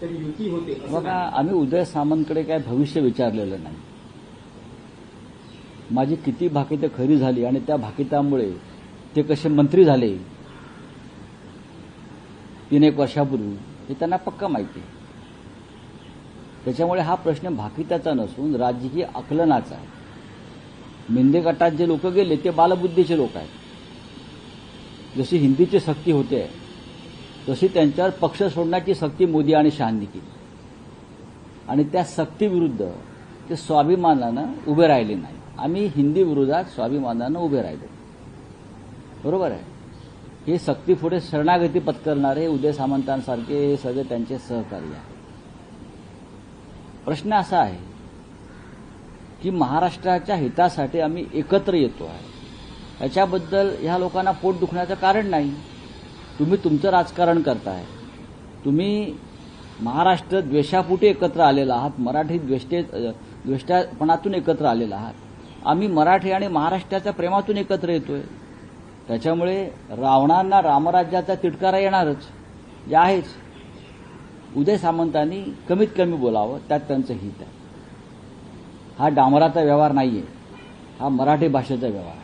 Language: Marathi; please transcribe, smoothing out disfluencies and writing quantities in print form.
तरी युती होते असं बघा, नाही. आम्ही उदय सामंतकडे काय भविष्य विचारलेलं नाही. माझी किती भाकितं खरी झाली आणि त्या भाकितामुळे ते कसे मंत्री झाले 3-1 वर्षापूर्वी हे त्यांना पक्का माहिती आहे. त्याच्यामुळे हा प्रश्न भाकिताचा नसून राजकीय आकलनाचा आहे. मेंदे गटात जे लोक गेले ते बालबुद्धीचे लोक आहेत. जशी हिंदीची सक्ती होते तशी त्यांच्यावर पक्ष सोडण्याची सक्ती मोदी आणि शहांनी केली आणि त्या सक्तीविरुद्ध ते स्वाभिमानानं उभे राहिले नाही. आम्ही हिंदी विरोधात स्वाभिमानानं उभे राहिलो. बरोबर आहे. हे सक्तीपुढे शरणागती पत्करणारे उदय सामंतांसारखे हे सगळे त्यांचे सहकारी आहेत. प्रश्न असा आहे की महाराष्ट्राच्या हितासाठी आम्ही एकत्र येतो आहे. याच्याबद्दल ह्या लोकांना पोट दुखण्याचं कारण नाही. तुम्ही तुमचं राजकारण करताय. तुम्ही महाराष्ट्र द्वेषापोटी एकत्र आलेला आहात. मराठी द्वेष्टापणातून एकत्र आलेला आहात. आम्ही मराठी आणि महाराष्ट्राच्या प्रेमातून एकत्र येतोय. त्याच्यामुळे रावणांना रामराज्याचा तिटकारा येणारच, जे आहेच. उदय सामंतांनी कमीत कमी बोलावं, त्यात त्यांचं हित आहे. हा डांबराचा व्यवहार नाहीये, हा मराठी भाषेचा व्यवहार.